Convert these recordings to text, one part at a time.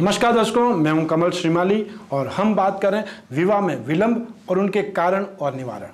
नमस्कार दर्शकों, मैं हूं कमल श्रीमाली और हम बात कर रहे हैं विवाह में विलंब और उनके कारण और निवारण।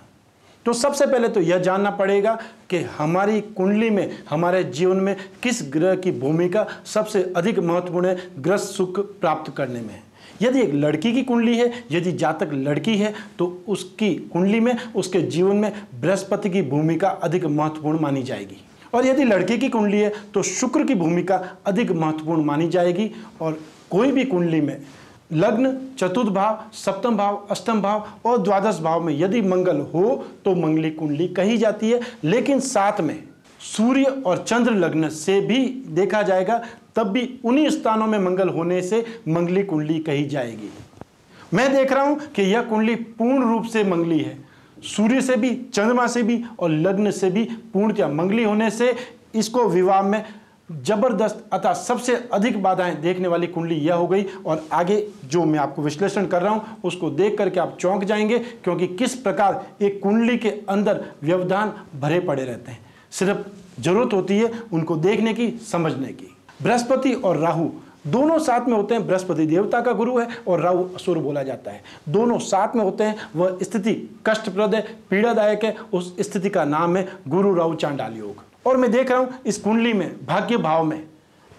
तो सबसे पहले तो यह जानना पड़ेगा कि हमारी कुंडली में, हमारे जीवन में किस ग्रह की भूमिका सबसे अधिक महत्वपूर्ण है ग्रह सुख प्राप्त करने में। यदि एक लड़की की कुंडली है, यदि जातक लड़की है, तो उसकी कुंडली में, उसके जीवन में बृहस्पति की भूमिका अधिक महत्वपूर्ण मानी जाएगी। और यदि लड़के की कुंडली है तो शुक्र की भूमिका अधिक महत्वपूर्ण मानी जाएगी। और कोई भी कुंडली में लग्न, चतुर्थ भाव, सप्तम भाव, अष्टम भाव और द्वादश भाव में यदि मंगल हो तो मंगली कुंडली कही जाती है। लेकिन साथ में सूर्य और चंद्र लग्न से भी देखा जाएगा, तब भी उन्हीं स्थानों में मंगल होने से मंगली कुंडली कही जाएगी। मैं देख रहा हूं कि यह कुंडली पूर्ण रूप से मंगली है, सूर्य से भी, चंद्रमा से भी और लग्न से भी पूर्णतः मंगली होने से इसको विवाह में जबरदस्त अतः सबसे अधिक बाधाएं देखने वाली कुंडली यह हो गई। और आगे जो मैं आपको विश्लेषण कर रहा हूं उसको देख करके आप चौंक जाएंगे, क्योंकि किस प्रकार एक कुंडली के अंदर व्यवधान भरे पड़े रहते हैं। सिर्फ जरूरत होती है उनको देखने की, समझने की। बृहस्पति और राहु दोनों साथ में होते हैं। बृहस्पति देवता का गुरु है और राहु असुर बोला जाता है। दोनों साथ में होते हैं। वह स्थिति कष्टप्रद है, पीड़ादायक है। उस स्थिति का नाम है गुरु राहु चांडाल योग। और मैं देख रहा हूं इस कुंडली में भाग्य भाव में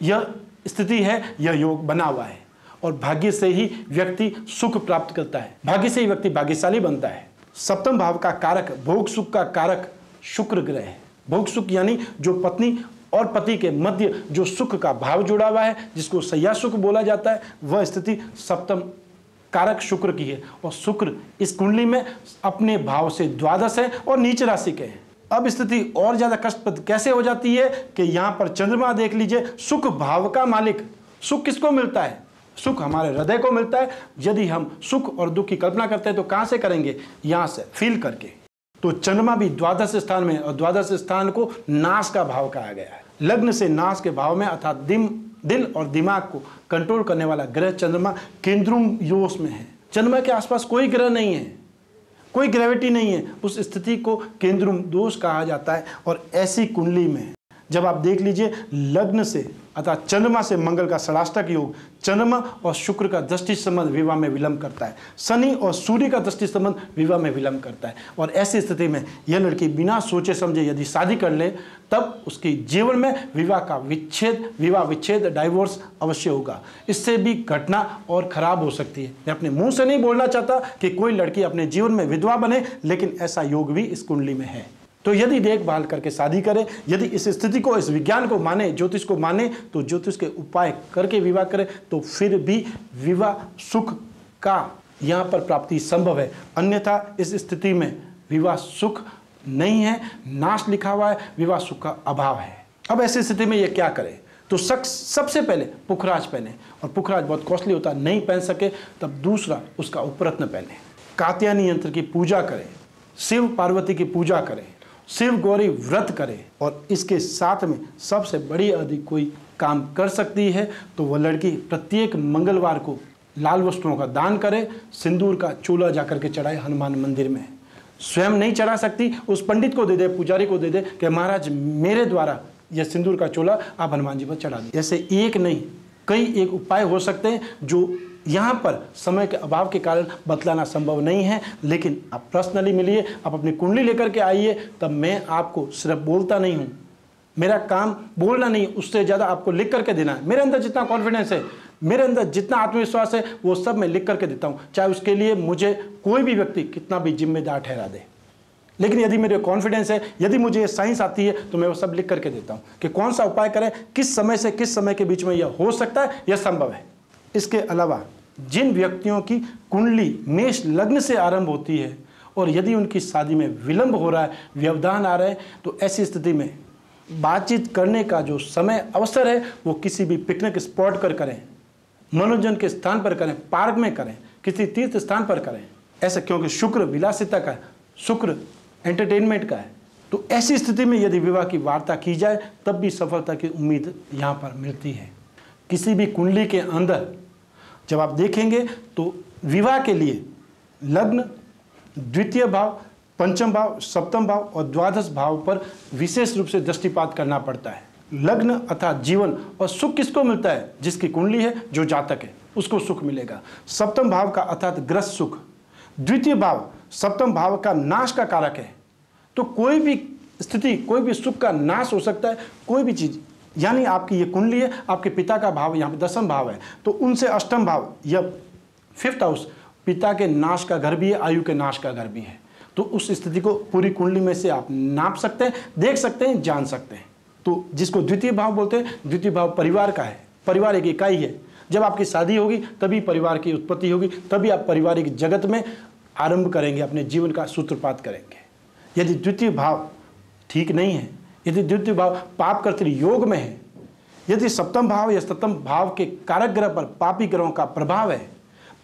यह स्थिति है, यह योग बना हुआ है। और भाग्य से ही व्यक्ति सुख प्राप्त करता है, भाग्य से ही व्यक्ति भाग्यशाली बनता है। सप्तम भाव का कारक, भोग सुख का कारक शुक्र ग्रह है। भोग सुख यानी जो पत्नी और पति के मध्य जो सुख का भाव जुड़ा हुआ है, जिसको सैया सुख बोला जाता है, वह स्थिति सप्तम कारक शुक्र की है। और शुक्र इस कुंडली में अपने भाव से द्वादश है और नीच राशि के हैं। अब स्थिति और ज्यादा कष्टप्रद कैसे हो जाती है कि यहां पर चंद्रमा देख लीजिए, सुख भाव का मालिक। सुख किसको मिलता है? सुख हमारे हृदय को मिलता है। यदि हम सुख और दुख की कल्पना करते हैं तो कहां से करेंगे? यहां से, फील करके। तो चंद्रमा भी द्वादश स्थान में, और द्वादश स्थान को नाश का भाव कहा गया है। लग्न से नाश के भाव में, अर्थात दिल और दिमाग को कंट्रोल करने वाला ग्रह चंद्रमा केंद्रुम योस में है। चंद्रमा के आसपास कोई ग्रह नहीं है, कोई ग्रेविटी नहीं है। उस स्थिति को केंद्रुम दोष कहा जाता है। और ऐसी कुंडली में जब आप देख लीजिए लग्न से, अर्थात चंद्रमा से मंगल का षडाष्टक योग, चंद्रमा और शुक्र का दृष्टि संबंध विवाह में विलंब करता है। शनि और सूर्य का दृष्टि संबंध विवाह में विलंब करता है। और ऐसी स्थिति में यह लड़की बिना सोचे समझे यदि शादी कर ले, तब उसके जीवन में विवाह विच्छेद, डाइवोर्स अवश्य होगा। इससे भी घटना और खराब हो सकती है। मैं अपने मुंह से नहीं बोलना चाहता कि कोई लड़की अपने जीवन में विधवा बने, लेकिन ऐसा योग भी इस कुंडली में है। तो यदि देखभाल करके शादी करे, यदि इस स्थिति को, इस विज्ञान को माने, ज्योतिष को माने, तो ज्योतिष के उपाय करके विवाह करे, तो फिर भी विवाह सुख का यहाँ पर प्राप्ति संभव है। अन्यथा इस स्थिति में विवाह सुख नहीं है, नाश लिखा हुआ है, विवाह सुख का अभाव है। अब ऐसी स्थिति में ये क्या करे? तो सबसे पहले पुखराज पहने, और पुखराज बहुत कॉस्टली होता है, नहीं पहन सके तब दूसरा उसका उपरत्न पहने। कात्यायनी यंत्र की पूजा करें, शिव पार्वती की पूजा करें, शिव गौरी व्रत करें। और इसके साथ में सबसे बड़ी यदि कोई काम कर सकती है तो वह लड़की प्रत्येक मंगलवार को लाल वस्त्रों का दान करे, सिंदूर का चूल्हा जाकर के चढ़ाए हनुमान मंदिर में। स्वयं नहीं चढ़ा सकती, उस पंडित को दे दे, पुजारी को दे दे कि महाराज मेरे द्वारा यह सिंदूर का चूल्हा आप हनुमान जी पर चढ़ा दें। ऐसे एक नहीं, कई एक उपाय हो सकते हैं जो यहाँ पर समय के अभाव के कारण बतलाना संभव नहीं है। लेकिन आप पर्सनली मिलिए, आप अपनी कुंडली लेकर के आइए, तब मैं आपको सिर्फ बोलता नहीं हूँ, मेरा काम बोलना नहीं, उससे ज़्यादा आपको लिख करके देना है। मेरे अंदर जितना कॉन्फिडेंस है, मेरे अंदर जितना आत्मविश्वास है, वो सब मैं लिख करके देता हूँ, चाहे उसके लिए मुझे कोई भी व्यक्ति कितना भी जिम्मेदार ठहरा दे। लेकिन यदि मेरे कॉन्फिडेंस है, यदि मुझे साइंस आती है, तो मैं वो सब लिख करके देता हूँ कि कौन सा उपाय करें, किस समय से किस समय के बीच में यह हो सकता है, यह संभव है। इसके अलावा जिन व्यक्तियों की कुंडली मेष लग्न से आरंभ होती है और यदि उनकी शादी में विलंब हो रहा है, व्यवधान आ रहे हैं, तो ऐसी स्थिति में बातचीत करने का जो समय अवसर है वो किसी भी पिकनिक स्पॉट पर करें, मनोरंजन के स्थान पर करें, पार्क में करें, किसी तीर्थ स्थान पर करें। ऐसा क्योंकि शुक्र विलासिता का है, शुक्र एंटरटेनमेंट का है। तो ऐसी स्थिति में यदि विवाह की वार्ता की जाए तब भी सफलता की उम्मीद यहाँ पर मिलती है। किसी भी कुंडली के अंदर जब आप देखेंगे तो विवाह के लिए लग्न, द्वितीय भाव, पंचम भाव, सप्तम भाव और द्वादश भाव पर विशेष रूप से दृष्टिपात करना पड़ता है। लग्न अर्थात जीवन और सुख किसको मिलता है? जिसकी कुंडली है, जो जातक है। उसको सुख मिलेगा। सप्तम भाव का अर्थात ग्रस्त सुख। द्वितीय भाव सप्तम भाव का नाश का कारक है, तो कोई भी स्थिति, कोई भी सुख का नाश हो सकता है, कोई भी चीज। यानी आपकी ये कुंडली है, आपके पिता का भाव यहाँ पे दसम भाव है, तो उनसे अष्टम भाव या फिफ्थ हाउस पिता के नाश का घर भी है, आयु के नाश का घर भी है। तो उस स्थिति को पूरी कुंडली में से आप नाप सकते हैं, देख सकते हैं, जान सकते हैं। तो जिसको द्वितीय भाव बोलते हैं, द्वितीय भाव परिवार का है। परिवार एक इकाई है। जब आपकी शादी होगी तभी परिवार की उत्पत्ति होगी, तभी आप पारिवारिक जगत में आरंभ करेंगे, अपने जीवन का सूत्रपात करेंगे। यदि द्वितीय भाव ठीक नहीं है, यदि द्वितीय भाव पाप कर्तृ योग में है, यदि सप्तम भाव या सप्तम भाव के कारक ग्रह पर पापी ग्रहों का प्रभाव है,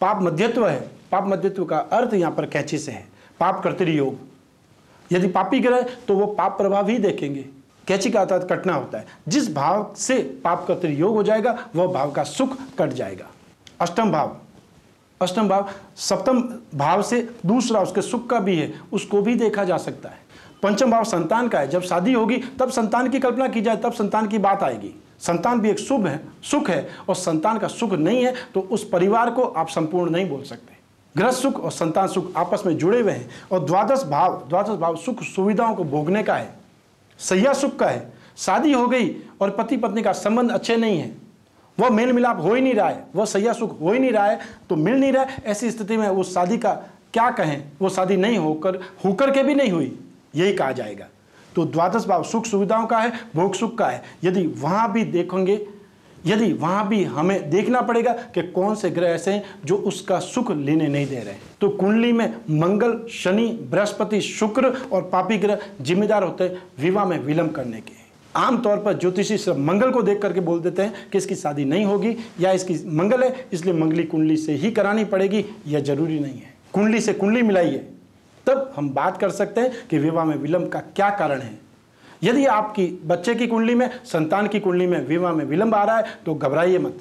पाप मध्यत्व है। पाप मध्यत्व का अर्थ यहाँ पर कैची से है, पाप कर्तृ योग। यदि पापी ग्रह तो वो पाप प्रभाव ही देखेंगे। कैची का अर्थात कटना होता है। जिस भाव से पाप कर्तृ योग हो जाएगा वह भाव का सुख कट जाएगा। अष्टम भाव, अष्टम भाव सप्तम भाव से दूसरा उसके सुख का भी है, उसको भी देखा जा सकता है। पंचम भाव संतान का है। जब शादी होगी तब संतान की कल्पना की जाए, तब संतान की बात आएगी। संतान भी एक शुभ है, सुख है, और संतान का सुख नहीं है तो उस परिवार को आप संपूर्ण नहीं बोल सकते। गृहस्थ सुख और संतान सुख आपस में जुड़े हुए हैं। और द्वादश भाव सुख सुविधाओं को भोगने का है, सैया सुख का है। शादी हो गई और पति पत्नी का संबंध अच्छे नहीं है, वह मेल मिलाप हो ही नहीं रहा है, वह सैया सुख हो ही नहीं रहा है, तो मिल नहीं रहा है। ऐसी स्थिति में उस शादी का क्या कहें, वो शादी नहीं होकर के भी नहीं हुई, यही कहा जाएगा। तो द्वादश भाव सुख सुविधाओं का है, भोग सुख का है। यदि वहां भी देखेंगे, यदि वहां भी हमें देखना पड़ेगा कि कौन से ग्रह ऐसे हैं जो उसका सुख लेने नहीं दे रहे हैं। तो कुंडली में मंगल, शनि, बृहस्पति, शुक्र और पापी ग्रह जिम्मेदार होते हैं विवाह में विलंब करने के। आमतौर पर ज्योतिषी सिर्फ मंगल को देख करके बोल देते हैं कि इसकी शादी नहीं होगी, या इसकी मंगल है इसलिए मंगली कुंडली से ही करानी पड़ेगी, यह जरूरी नहीं है। कुंडली से कुंडली मिलाइए, तब हम बात कर सकते हैं कि विवाह में विलंब का क्या कारण है। यदि आपकी बच्चे की कुंडली में, संतान की कुंडली में विवाह में विलंब आ रहा है तो घबराइए मत,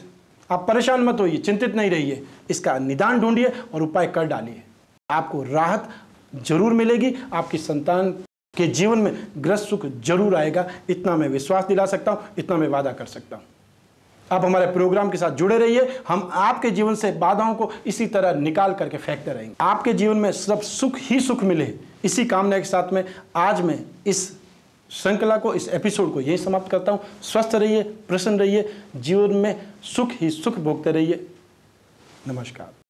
आप परेशान मत होइए, चिंतित नहीं रहिए। इसका निदान ढूंढिए और उपाय कर डालिए, आपको राहत जरूर मिलेगी। आपकी संतान के जीवन में ग्रस्त सुख जरूर आएगा, इतना मैं विश्वास दिला सकता हूं, इतना मैं वादा कर सकता हूं। आप हमारे प्रोग्राम के साथ जुड़े रहिए, हम आपके जीवन से बाधाओं को इसी तरह निकाल करके फेंकते रहेंगे। आपके जीवन में सब सुख ही सुख मिले, इसी कामना के साथ में आज मैं इस श्रृंखला को, इस एपिसोड को यही समाप्त करता हूं। स्वस्थ रहिए, प्रसन्न रहिए, जीवन में सुख ही सुख भोगते रहिए। नमस्कार।